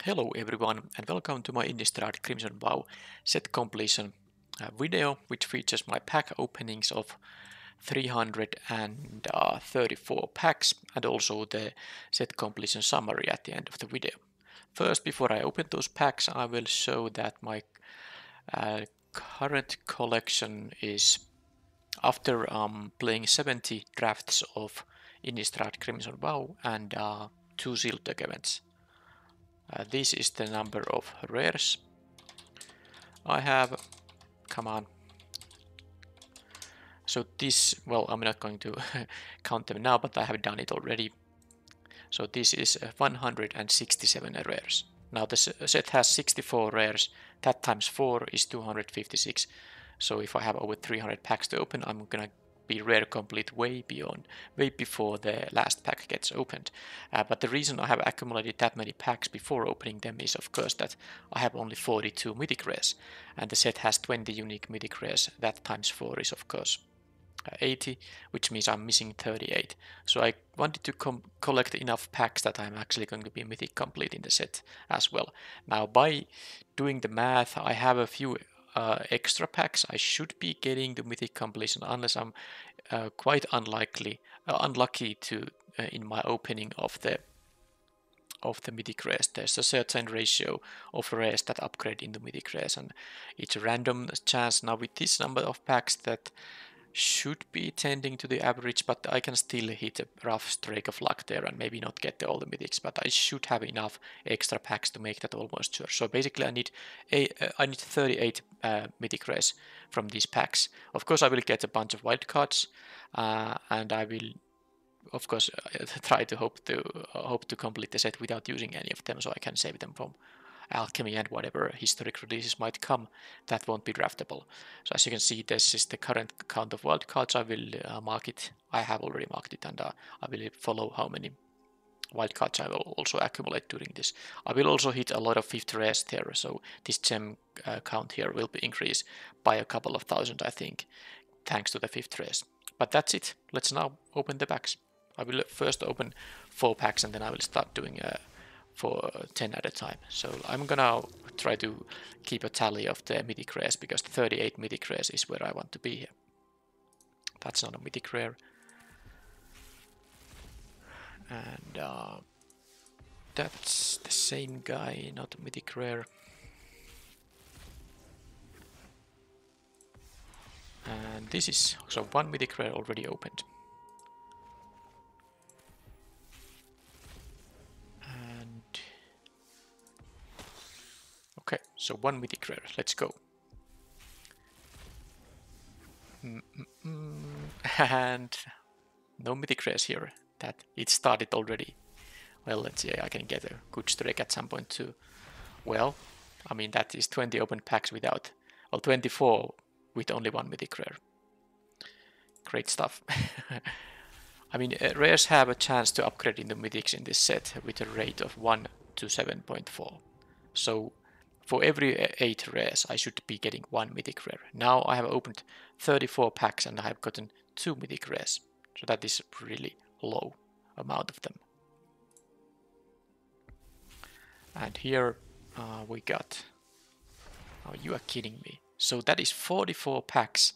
Hello everyone and welcome to my Innistrad Crimson VOW set completion video, which features my pack openings of 334 packs and also the set completion summary at the end of the video. First, before I open those packs, I will show that my current collection is, after playing 70 drafts of Innistrad Crimson VOW and 2 sealed deck events. This is the number of rares I have. Come on. So this, well, I'm not going to count them now, but I have done it already. So this is 167 rares. Now the set has 64 rares. That times 4 is 256. So if I have over 300 packs to open, I'm gonna be rare complete way before the last pack gets opened. But the reason I have accumulated that many packs before opening them is, of course, that I have only 42 mythic rares, and the set has 20 unique mythic rares. That times 4 is, of course, 80, which means I'm missing 38. So I wanted to collect enough packs that I'm actually going to be mythic complete in the set as well. Now, by doing the math, I have a few extra packs. I should be getting the mythic completion unless I'm quite unlucky to in my opening of the mythic rares. There's a certain ratio of rares that upgrade into mythic rares, and it's a random chance. Now with this number of packs, that should be tending to the average, but I can still hit a rough streak of luck there and maybe not get all the mythics, but I should have enough extra packs to make that almost sure. So basically I need 38 mythic rares from these packs. Of course I will get a bunch of wildcards, and I will of course try to hope to complete the set without using any of them, so I can save them from alchemy and whatever historic releases might come that won't be draftable. So as you can see, this is the current count of wildcards. I will mark it. I have already marked it, and I will follow how many wildcards I will also accumulate during this. I will also hit a lot of 5th rares there, so this gem count here will be increased by a couple of thousand, I think, thanks to the 5th rares. But that's it. Let's now open the packs. I will first open 4 packs and then I will start doing for 10 at a time. So I'm gonna try to keep a tally of the mythic rares, because 38 mythic rares is where I want to be here. That's not a mythic rare. And that's the same guy, not a mythic rare. And this is, so 1 mythic rare already opened. Okay, so 1 mythic rare, let's go. And no mythic rares here, that it started already. Well, let's see, I can get a good streak at some point too. Well, I mean, that is 20 open packs without, well, 24 with only 1 mythic rare. Great stuff. I mean, rares have a chance to upgrade into mythics in this set with a rate of 1 to 7.4. So for every 8 rares, I should be getting 1 mythic rare. Now I have opened 34 packs and I have gotten 2 mythic rares. So that is a really low amount of them. And here we got... Oh, you are kidding me. So that is 44 packs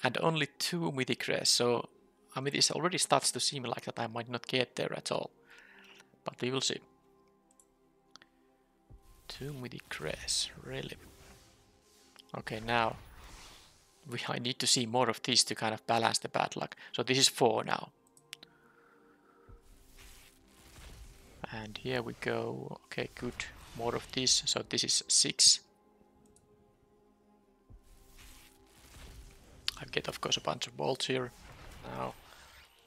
and only 2 mythic rares. So, I mean, this already starts to seem like that I might not get there at all. But we will see. 2 mythic rares, really? Okay, now I need to see more of these to kind of balance the bad luck. So this is 4 now. And here we go. Okay, good. More of this. So this is 6. I get, of course, a bunch of bolts here. Now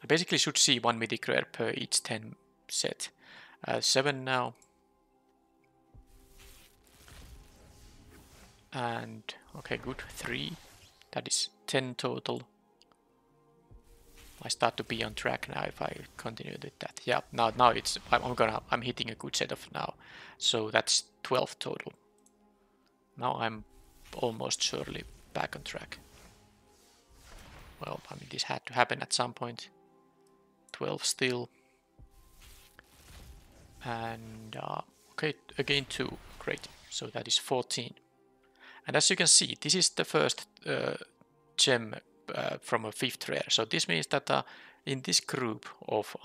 I basically should see 1 mythic rare per each 10 set. 7 now. And okay, good, 3. That is 10 total. I start to be on track now if I continue with that. Yeah, now it's I'm hitting a good setup now. So that's 12 total. Now I'm almost surely back on track. Well, I mean, this had to happen at some point. 12 still. And Okay, again 2. Great. So that is 14. And as you can see, this is the first gem from a 5th rare. So this means that in this group of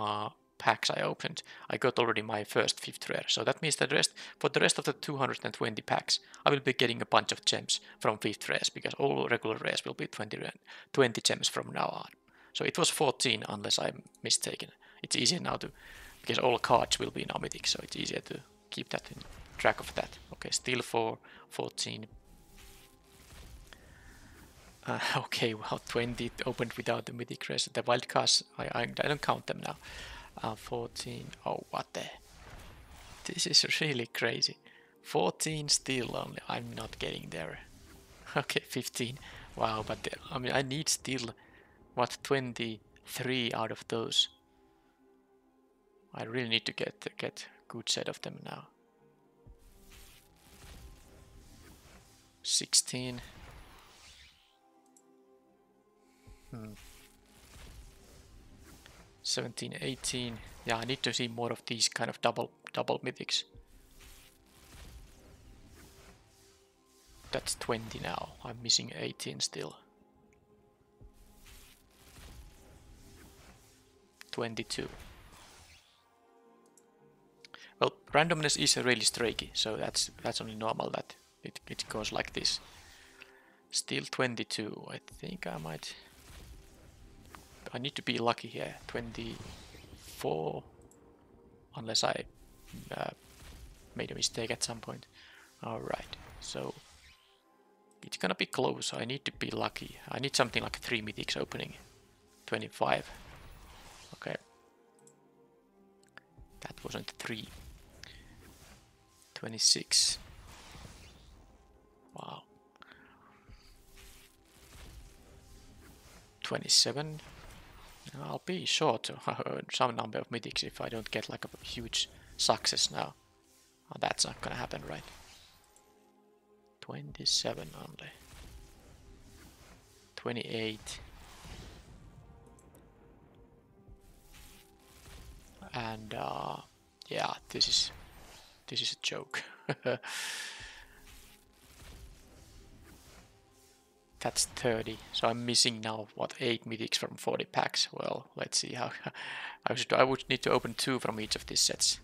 packs I opened, I got already my first 5th rare. So that means that for the rest of the 220 packs, I will be getting a bunch of gems from 5th rares, because all regular rares will be 20 gems from now on. So it was 14 unless I'm mistaken. It's easier now because all cards will be now mythic, so it's easier to keep that in track of that. Okay, still 14. Okay, well, 20 opened without the mythic rares. The wildcards, I don't count them now. 14. Oh, what the? This is really crazy. 14 still only. I'm not getting there. Okay, 15. Wow, but I mean, I need still, what, 23 out of those. I really need to get a good set of them now. 16. 17, 18. Yeah, I need to see more of these kind of double mythics. That's 20 now. I'm missing 18 still. 22. Well, randomness is really streaky, so that's only normal that it goes like this. Still 22. I think I need to be lucky here. 24, unless I made a mistake at some point. Alright, so it's gonna be close. I need to be lucky. I need something like 3 mythics opening. 25. Okay. That wasn't 3. 26. Wow. 27. I'll be short some number of mythics if I don't get like a huge success now. Oh, that's not gonna happen, right? 27 only. 28. And yeah, this is a joke. That's 30. So I'm missing now, what, 8 mythics from 40 packs. Well, let's see how I would need to open 2 from each of these sets.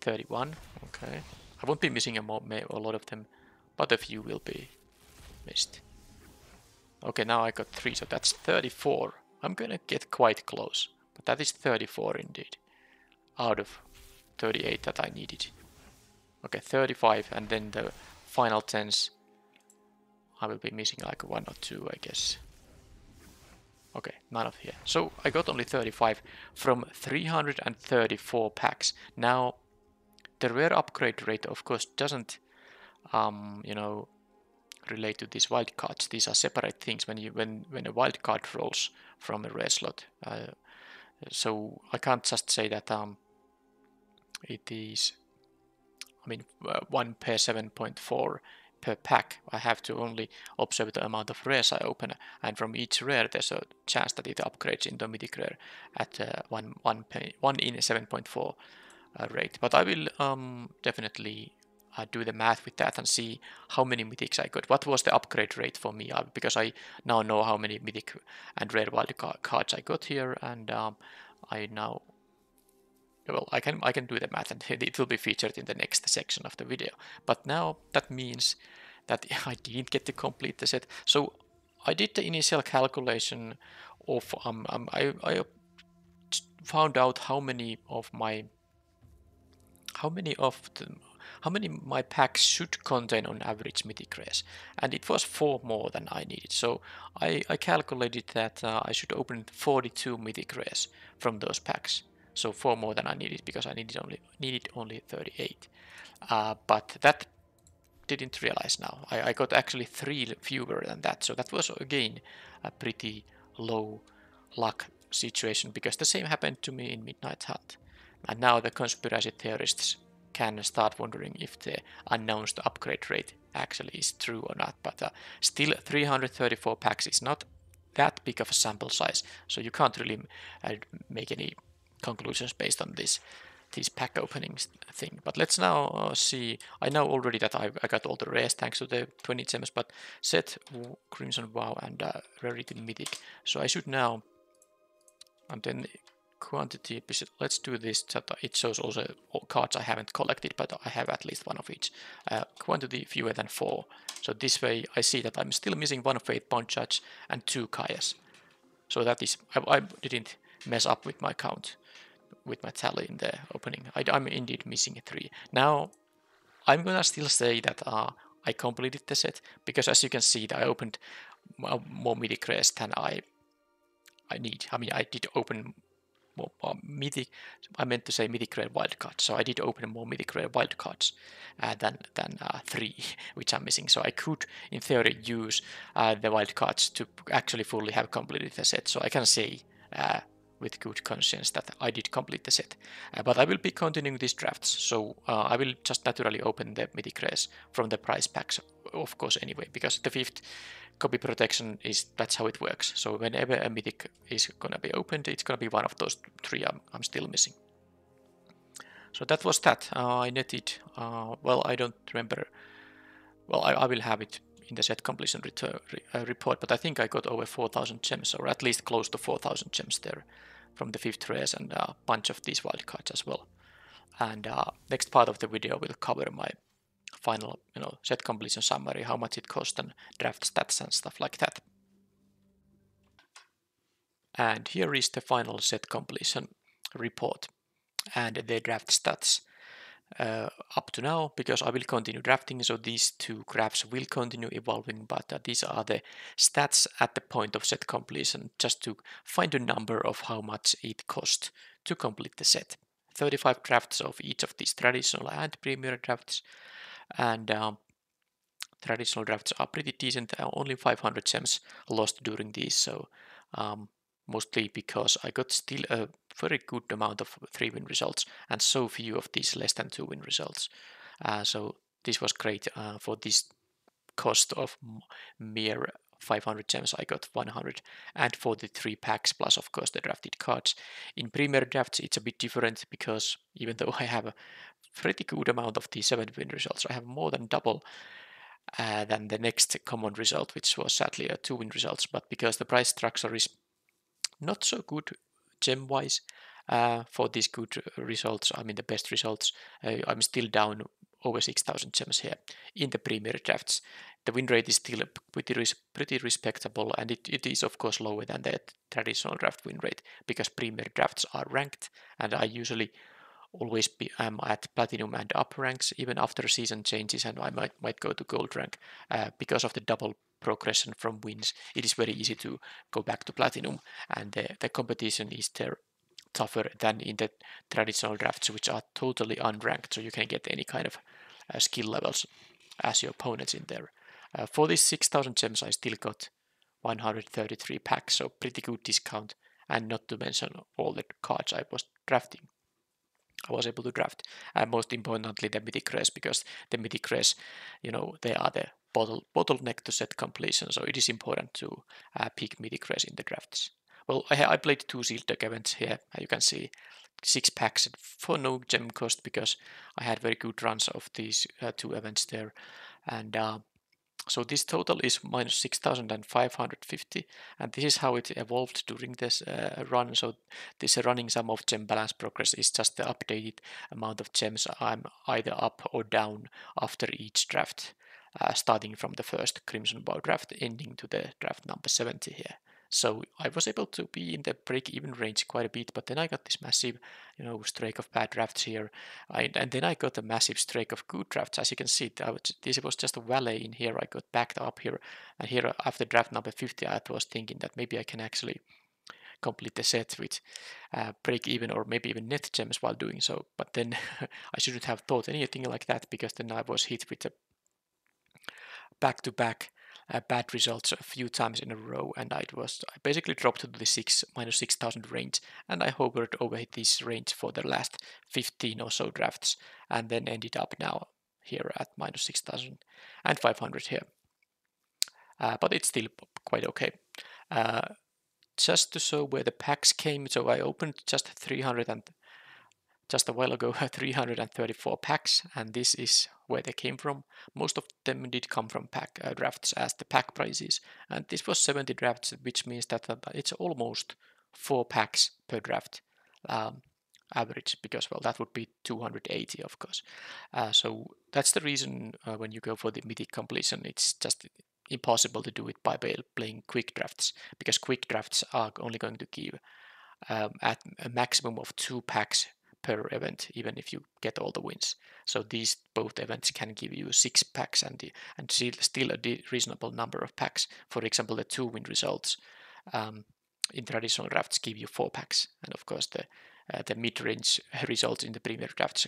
31. Okay. I won't be missing a lot of them, but a few will be missed. Okay, now I got 3, so that's 34. I'm gonna get quite close, but that is 34 indeed, out of 38 that I needed. Okay, 35, and then the final 10s, I will be missing like 1 or 2, I guess. Okay, none of here. So I got only 35 from 334 packs. Now, the rare upgrade rate, of course, doesn't, you know, relate to these wildcards. These are separate things when a wildcard rolls from a rare slot. So I can't just say that it is, I mean, 1 per 7.4 per pack. I have to only observe the amount of rares I open, and from each rare there's a chance that it upgrades into a mythic rare at 1 in 7.4 rate. But I will definitely do the math with that and see how many mythics I got. What was the upgrade rate for me? Because I now know how many mythic and rare wild cards I got here, and I now, well, I can do the math, and it will be featured in the next section of the video. But now that means that I didn't get to complete the set. So I did the initial calculation of I found out how many my packs should contain on average mythic rares, and it was 4 more than I needed. So I calculated that I should open 42 mythic rares from those packs. So 4 more than I needed, because I needed only 38. But that didn't realize now. I got actually 3 fewer than that. So that was again a pretty low luck situation, because the same happened to me in Midnight Hunt. And now the conspiracy theorists can start wondering if the announced upgrade rate actually is true or not. But still, 334 packs is not that big of a sample size, so you can't really make any conclusions based on this. these pack openings thing. But let's now see. I know already that I got all the rares thanks to the 20 gems, but set Crimson WoW and rarity mythic. So I should now, and then quantity, let's do this, that it shows also all cards I haven't collected, but I have at least one of each. Quantity fewer than 4. So this way I see that I'm still missing 1 Faith Bond Judge and 2 Kayas. So that is, I didn't mess up with my count, with my tally in the opening. I'm indeed missing 3. Now, I'm gonna still say that I completed the set, because as you can see, I opened more mythic rares than I need. I mean, I did open more mythic. I meant to say mythic rare wildcards. So I did open more mythic rare wildcards than 3, which I'm missing. So I could, in theory, use the wildcards to actually fully have completed the set. So I can say with good conscience that I did complete the set. But I will be continuing these drafts. So I will just naturally open the mythic rares from the prize packs, of course, anyway, because the 5th copy protection that's how it works. So whenever a mythic is gonna be opened, it's gonna be one of those 3 I'm still missing. So that was that. I netted, well, I don't remember. Well, I will have it in the set completion report, but I think I got over 4,000 gems, or at least close to 4,000 gems there from the 5th rares and a bunch of these wildcards as well. And next part of the video will cover my final, set completion summary, how much it cost and draft stats and stuff like that. And here is the final set completion report and the draft stats up to now, because I will continue drafting, so these 2 graphs will continue evolving, but these are the stats at the point of set completion, just to find a number of how much it cost to complete the set. 35 drafts of each of these traditional and premier drafts, and traditional drafts are pretty decent. Only 500 gems lost during these, so mostly because I got still a very good amount of 3-win results and so few of these less than 2-win results. So this was great. For this cost of mere 500 gems, I got 143 packs plus, of course, the drafted cards. In premier drafts, it's a bit different because even though I have a pretty good amount of the 7-win results, I have more than double than the next common result, which was sadly a 2-win results. But because the price structure is not so good gem-wise for these good results, I mean the best results, I'm still down over 6,000 gems here in the premier drafts. The win rate is still pretty respectable, and it is of course lower than the traditional draft win rate because premier drafts are ranked, and I usually always am at platinum and up ranks even after season changes, and I might go to gold rank because of the double progression from wins. It is very easy to go back to platinum, and the competition is there tougher than in the traditional drafts, which are totally unranked, so you can get any kind of skill levels as your opponents in there. For these 6,000 gems, I still got 133 packs, so pretty good discount, and not to mention all the cards I was drafting. I was able to draft, and most importantly the mythic rares, because the mythic rares, they are the bottleneck to set completion, so it is important to pick mythic rares in the drafts. Well, I played 2 sealed deck events here. You can see 6 packs for no gem cost because I had very good runs of these 2 events there, and so this total is minus 6,550, and this is how it evolved during this run. So this running sum of gem balance progress is just the updated amount of gems I'm either up or down after each draft, starting from the first Crimson WoW draft, ending to the draft number 70 here. So I was able to be in the break-even range quite a bit, but then I got this massive, streak of bad drafts here, and then I got a massive streak of good drafts. As you can see, this was just a valley in here. I got backed up here, and here after draft number 50, I was thinking that maybe I can actually complete the set with break-even or maybe even net gems while doing so. But then I shouldn't have thought anything like that, because then I was hit with a back-to-back bad results a few times in a row, and I basically dropped to the minus 6,000 range, and I hovered over this range for the last 15 or so drafts, and then ended up now here at minus 6,500 here. But it's still quite okay. Just to show where the packs came, so I opened just 300 just a while ago 334 packs, and this is where they came from. Most of them did come from pack drafts as the pack prices, and this was 70 drafts, which means that it's almost 4 packs per draft average, because well, that would be 280 of course. So that's the reason when you go for the mythic completion, it's just impossible to do it by playing quick drafts, because quick drafts are only going to give at a maximum of 2 packs per event, even if you get all the wins. So these both events can give you 6 packs and still a reasonable number of packs. For example, the 2 win results in traditional drafts give you 4 packs, and of course the mid-range results in the premier drafts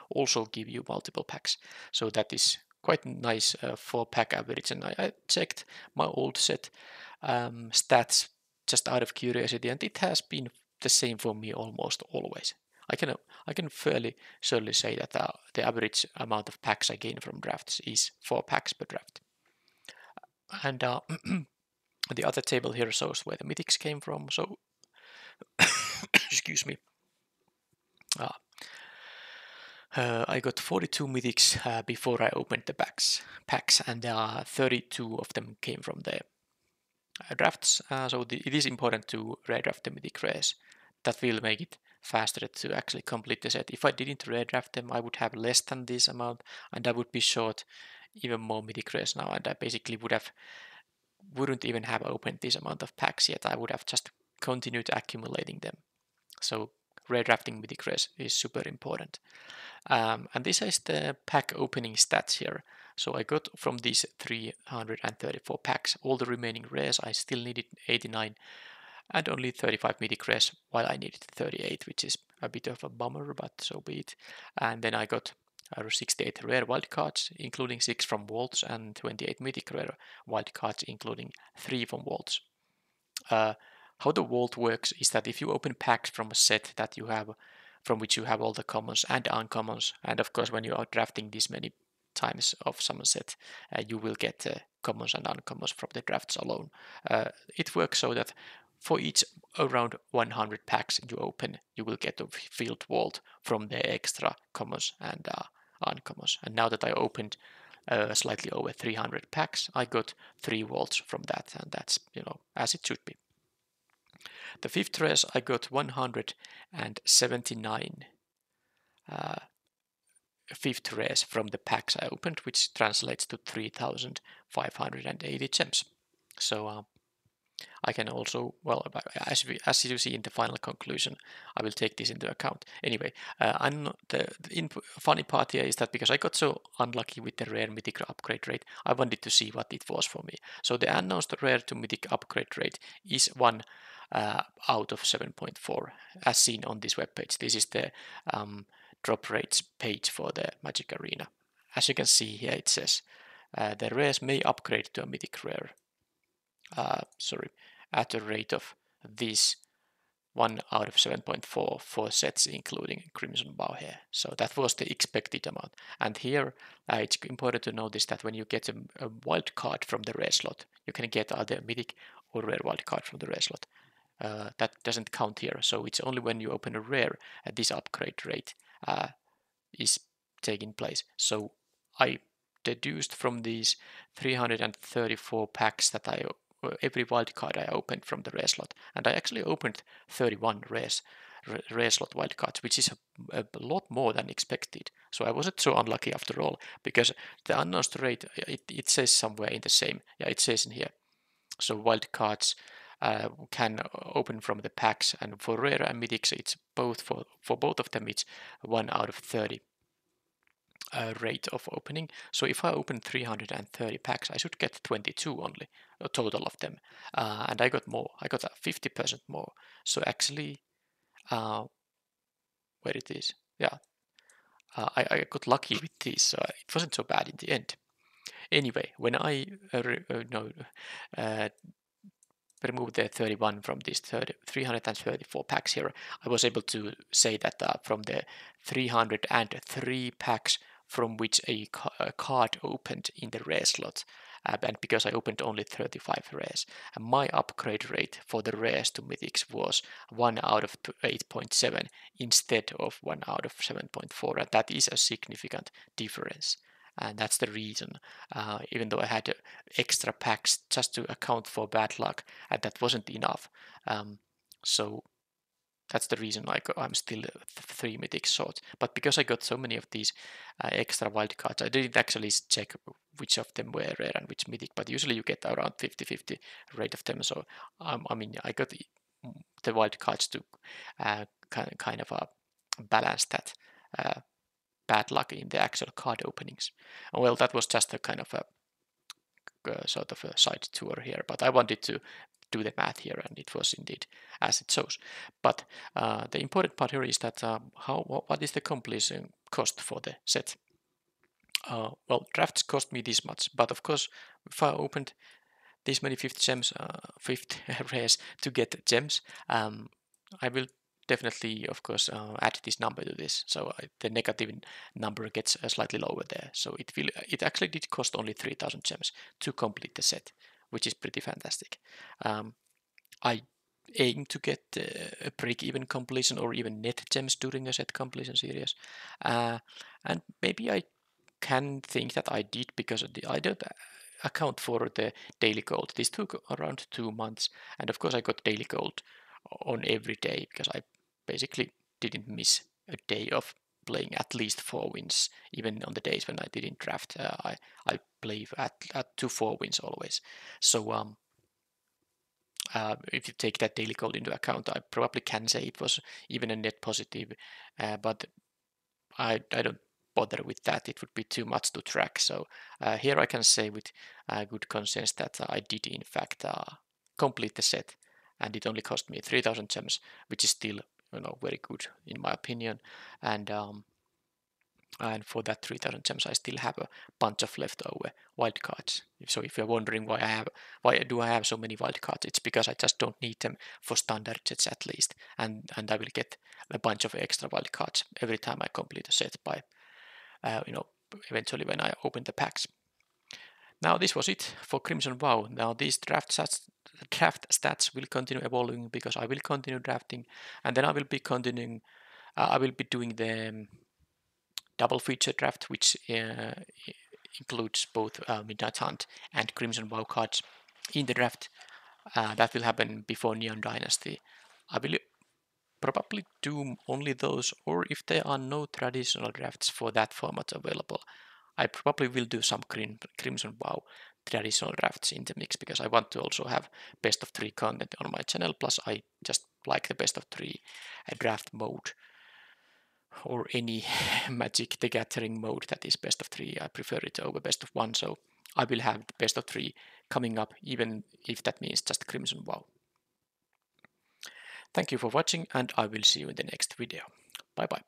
also give you multiple packs. So that is quite nice 4-pack average. And I checked my old set stats just out of curiosity, and it has been the same for me almost always. I can fairly surely say that the average amount of packs I gain from drafts is 4 packs per draft. And the other table here shows where the mythics came from. So excuse me. I got 42 mythics before I opened the packs, and 32 of them came from the drafts. So it is important to rare draft the mythic rares. That will make it faster to actually complete the set. If I didn't rare draft them, I would have less than this amount, and I would be short even more mythic rares now, and I basically wouldn't even have opened this amount of packs yet. I would have just continued accumulating them. So rare drafting mythic rares is super important. And this is the pack opening stats here. So I got from these 334 packs all the remaining rares. I still needed 89 and only 35 mythic rares, while I needed 38, which is a bit of a bummer, but so be it. And then I got 68 rare wildcards, including 6 from vaults, and 28 mythic rare wildcards, including 3 from vaults. How the vault works is that if you open packs from a set that you have, from which you have all the commons and uncommons, and of course when you are drafting this many times of some set, you will get commons and uncommons from the drafts alone. It works so that for each around 100 packs you open, you will get a field vault from the extra commons and uncommons. And now that I opened slightly over 300 packs, I got 3 vaults from that, and that's, as it should be. The 5th race, I got 179 5th race from the packs I opened, which translates to 3,580 gems. So I can also, well, as you see in the final conclusion, I will take this into account. Anyway, the funny part here is that because I got so unlucky with the rare mythic upgrade rate, I wanted to see what it was for me. So the announced rare to mythic upgrade rate is 1 out of 7.4, as seen on this webpage. This is the drop rates page for the Magic Arena. As you can see here, it says the rares may upgrade to a mythic rare. At a rate of this 1 out of 7.4 for sets including Crimson Bow here. So that was the expected amount. And here it's important to notice that when you get a wild card from the rare slot, you can get either mythic or rare wild card from the rare slot. That doesn't count here. So it's only when you open a rare this upgrade rate is taking place. So I deduced from these 334 packs that every wildcard I opened from the rare slot, and I actually opened 31 rare slot wildcards, which is a lot more than expected. So I wasn't so unlucky after all, because the announced rate, it says somewhere in the same, it says in here. So wildcards can open from the packs, and for rare and mythics, it's both for both of them, it's 1 out of 30. Rate of opening. So if I open 330 packs, I should get 22 only, a total of them. And I got more. I got 50% more. So actually, where it is, I got lucky with this. So it wasn't so bad in the end. Anyway, when I remove the 31 from these 334 packs here, I was able to say that from the 303 packs from which a card opened in the rare slot, and because I opened only 35 rares. And my upgrade rate for the rares to mythics was 1 out of 8.7 instead of 1 out of 7.4, and that is a significant difference. And that's the reason, even though I had extra packs just to account for bad luck, and that wasn't enough. So that's the reason I'm still 3 mythic short. But because I got so many of these extra wildcards, I didn't actually check which of them were rare and which mythic, but usually you get around 50-50 rate of them. So I mean, I got the wildcards to kind of balance that bad luck in the actual card openings. Well, that was just a kind of a sort of a side tour here, but I wanted to do the math here, and it was indeed as it shows. But the important part here is that what is the completion cost for the set? Well, drafts cost me this much, but of course, if I opened this many fifth rares to get gems, I will definitely, of course, add this number to this, so the negative number gets slightly lower there. So it actually did cost only 3,000 gems to complete the set, which is pretty fantastic. I aim to get a break-even completion or even net gems during a set completion series, and maybe I can think that I did because I don't account for the daily gold. This took around 2 months, and of course I got daily gold on every day because I basically didn't miss a day of playing at least 4 wins, even on the days when I didn't draft. I play at 2-4 wins always. So if you take that daily gold into account, I probably can say it was even a net positive, but I don't bother with that. It would be too much to track. So here I can say with good conscience that I did in fact complete the set, and it only cost me 3,000 gems, which is still very good in my opinion. And for that 3,000 gems, I still have a bunch of leftover wildcards. So if you're wondering why do I have so many wildcards, it's because I just don't need them for standard sets at least, and I will get a bunch of extra wildcards every time I complete a set by eventually when I open the packs. Now this was it for Crimson WoW. Now these draft stats will continue evolving because I will continue drafting, and then I will be continuing. I will be doing the double feature draft, which includes both Midnight Hunt and Crimson WoW cards in the draft. That will happen before Neon Dynasty. I will probably do only those, or if there are no traditional drafts for that format available, I probably will do some Crimson WoW traditional drafts in the mix, because I want to also have best of 3 content on my channel. Plus I just like the best of 3 draft mode, or any Magic the Gathering mode that is best of 3. I prefer it over best of 1, so I will have the best of 3 coming up, even if that means just Crimson WoW. Thank you for watching, and I will see you in the next video. Bye bye.